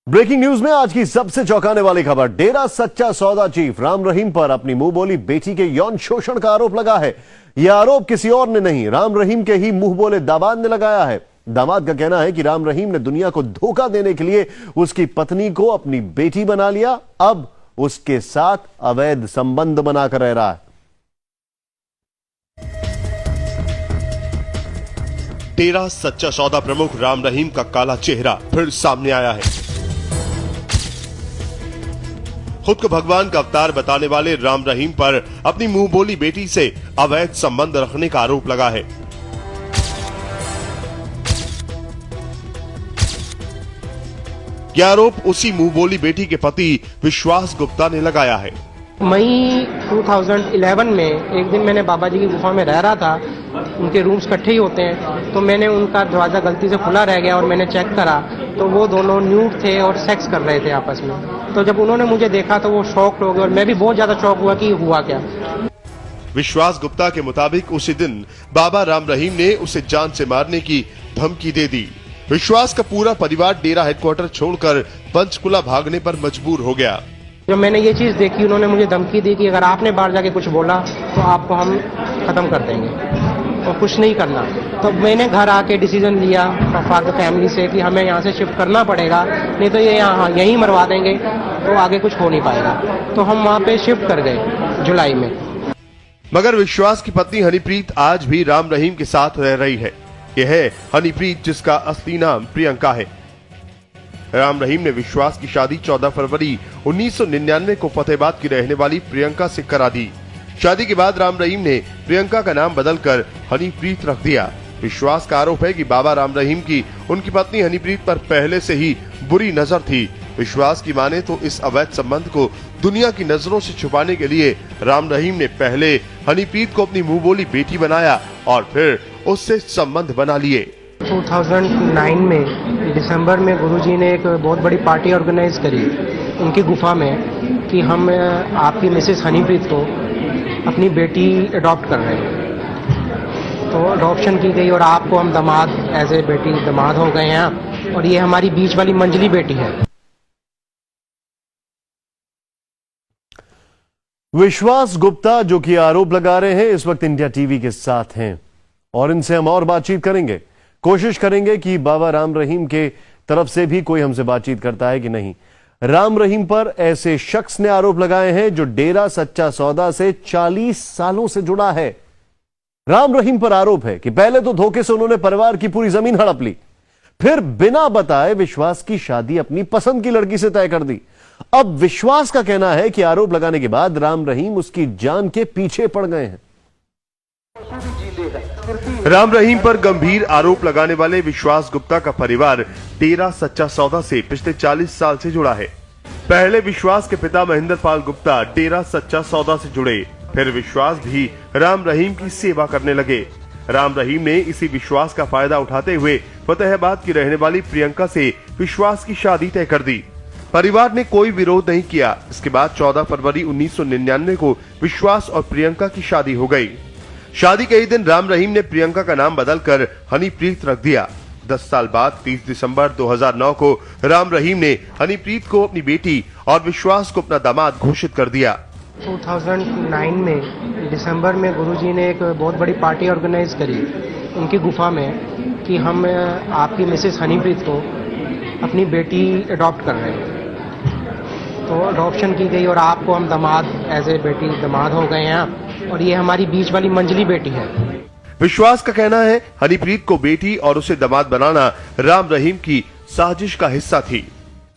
Breaking news में आज की सबसे चौंकाने वाली खबर। डेरा सच्चा सौदा चीफ राम रहीम पर अपनी मुंह बोली बेटी के यौन शोषण का आरोप लगा है। यह आरोप किसी और ने नहीं, राम रहीम के ही मुंह बोले दामाद ने लगाया है। दामाद का कहना है कि राम रहीम ने दुनिया को धोखा देने के लिए उसकी पत्नी को अपनी बेटी बना लिया, अब उसके साथ अवैध संबंध बनाकर रह रहा है। डेरा सच्चा सौदा प्रमुख राम रहीम का काला चेहरा फिर सामने आया है। खुद को भगवान का अवतार बताने वाले राम रहीम पर अपनी मुंह बोली बेटी से अवैध संबंध रखने का आरोप लगा है। यह आरोप उसी मुंह बोली बेटी के पति विश्वास गुप्ता ने लगाया है। मई 2011 में एक दिन मैंने बाबा जी की गुफा में रह रहा था, उनके रूम्स इकट्ठे ही होते हैं, तो मैंने उनका दरवाजा गलती से खुला रह गया और मैंने चेक करा तो वो दोनों न्यूड थे और सेक्स कर रहे थे आपस में। तो जब उन्होंने मुझे देखा तो वो शॉक्ड हो गए और मैं भी बहुत ज्यादा शॉक हुआ कि हुआ क्या। विश्वास गुप्ता के मुताबिक उसी दिन बाबा राम रहीम ने उसे जान से मारने की धमकी दे दी। विश्वास का पूरा परिवार डेरा हेडक्वार्टर छोड़कर पंचकुला भागने पर मजबूर हो गया। जब मैंने ये चीज देखी, उन्होंने मुझे धमकी दी कि अगर आपने बाहर जाके कुछ बोला तो आपको हम खत्म कर देंगे और कुछ नहीं करना। तो मैंने घर आके डिसीजन लिया फादर फैमिली से कि हमें यहाँ से शिफ्ट करना पड़ेगा, नहीं तो ये यहाँ यहीं मरवा देंगे तो आगे कुछ हो नहीं पाएगा। तो हम वहाँ पे शिफ्ट कर गए जुलाई में। मगर विश्वास की पत्नी हनीप्रीत आज भी राम रहीम के साथ रह रही है। यह है हनीप्रीत, जिसका असली नाम प्रियंका है। राम रहीम ने विश्वास की शादी 14 फरवरी 1999 को फतेहाबाद की रहने वाली प्रियंका से करा दी। शादी के बाद राम रहीम ने प्रियंका का नाम बदलकर हनीप्रीत रख दिया। विश्वास का आरोप है कि बाबा राम रहीम की उनकी पत्नी हनीप्रीत पर पहले से ही बुरी नजर थी। विश्वास की माने तो इस अवैध संबंध को दुनिया की नजरों से छुपाने के लिए राम रहीम ने पहले हनीप्रीत को अपनी मुंह बोली बेटी बनाया और फिर उससे संबंध बना लिए। 2009 में दिसंबर में गुरुजी ने एक बहुत बड़ी पार्टी ऑर्गेनाइज करी उनकी गुफा में कि हम आपकी मिसेस हनीप्रीत को अपनी बेटी अडॉप्ट कर रहे हैं। तो अडॉप्शन की गई और आपको हम दामाद एज ए बेटी दामाद हो गए हैं आप, और ये हमारी बीच वाली मंजली बेटी है। विश्वास गुप्ता जो कि आरोप लगा रहे हैं, इस वक्त इंडिया टीवी के साथ हैं और इनसे हम और बातचीत करेंगे, कोशिश करेंगे कि बाबा राम रहीम के तरफ से भी कोई हमसे बातचीत करता है कि नहीं। राम रहीम पर ऐसे शख्स ने आरोप लगाए हैं जो डेरा सच्चा सौदा से 40 सालों से जुड़ा है। राम रहीम पर आरोप है कि पहले तो धोखे से उन्होंने परिवार की पूरी जमीन हड़प ली, फिर बिना बताए विश्वास की शादी अपनी पसंद की लड़की से तय कर दी। अब विश्वास का कहना है कि आरोप लगाने के बाद राम रहीम उसकी जान के पीछे पड़ गए हैं। राम रहीम पर गंभीर आरोप लगाने वाले विश्वास गुप्ता का परिवार डेरा सच्चा सौदा से पिछले 40 साल से जुड़ा है। पहले विश्वास के पिता महेंद्र पाल गुप्ता डेरा सच्चा सौदा से जुड़े, फिर विश्वास भी राम रहीम की सेवा करने लगे। राम रहीम ने इसी विश्वास का फायदा उठाते हुए फतेहाबाद की रहने वाली प्रियंका से विश्वास की शादी तय कर दी। परिवार ने कोई विरोध नहीं किया। इसके बाद 14 फरवरी 1999 को विश्वास और प्रियंका की शादी हो गई। शादी के ही दिन राम रहीम ने प्रियंका का नाम बदलकर हनीप्रीत रख दिया। 10 साल बाद 30 दिसंबर 2009 को राम रहीम ने हनीप्रीत को अपनी बेटी और विश्वास को अपना दामाद घोषित कर दिया। 2009 में दिसंबर में गुरुजी ने एक बहुत बड़ी पार्टी ऑर्गेनाइज करी उनकी गुफा में कि हम आपकी मिसेस हनीप्रीत को अपनी बेटी अडॉप्ट कर रहे हैं। तो अडॉप्शन की गई और आपको हम दामाद एज ए बेटी दामाद हो गए हैं आप, और ये हमारी बीच वाली मंजली बेटी है। विश्वास का कहना है हनीप्रीत को बेटी और उसे दामाद बनाना राम रहीम की साजिश का हिस्सा थी।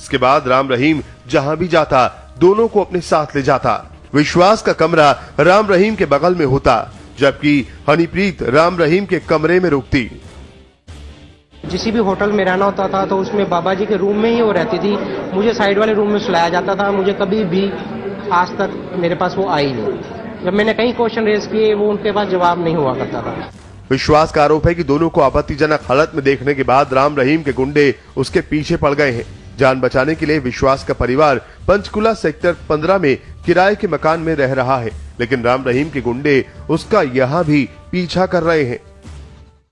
इसके बाद राम रहीम जहां भी जाता दोनों को अपने साथ ले जाता। विश्वास का कमरा राम रहीम के बगल में होता, जबकि हनीप्रीत राम रहीम के कमरे में रुकती। जिस भी होटल में रहना होता था तो उसमें बाबा जी के रूम में ही वो रहती थी। मुझे साइड वाले रूम में सुलाया जाता था। मुझे कभी भी आज तक मेरे पास वो आई नहीं। जब मैंने कई क्वेश्चन रेज किए वो उनके पास जवाब नहीं हुआ करता था। विश्वास का आरोप है कि दोनों को आपत्तिजनक हालत में देखने के बाद राम रहीम के गुंडे उसके पीछे पड़ गए हैं। जान बचाने के लिए विश्वास का परिवार पंचकुला सेक्टर 15 में किराए के मकान में रह रहा है, लेकिन राम रहीम के गुंडे उसका यहाँ भी पीछा कर रहे हैं।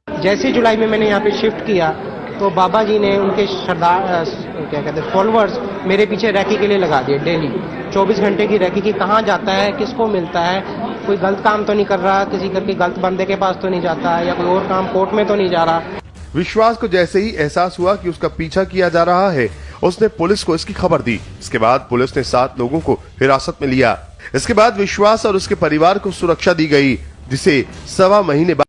जैसे जुलाई में मैंने यहाँ पे शिफ्ट किया तो बाबा जी ने उनके सरदार क्या कहते हैं फॉलोअर्स मेरे पीछे रैकी के लिए लगा दिए डेली 24 घंटे की रैकी की कहाँ जाता है, किसको मिलता है, कोई गलत काम तो नहीं कर रहा, किसी करके गलत बंदे के पास तो नहीं जाता है, या कोई और काम कोर्ट में तो नहीं जा रहा। विश्वास को जैसे ही एहसास हुआ कि उसका पीछा किया जा रहा है, उसने पुलिस को इसकी खबर दी। इसके बाद पुलिस ने 7 लोगों को हिरासत में लिया। इसके बाद विश्वास और उसके परिवार को सुरक्षा दी गई, जिसे 1.25 महीने बाद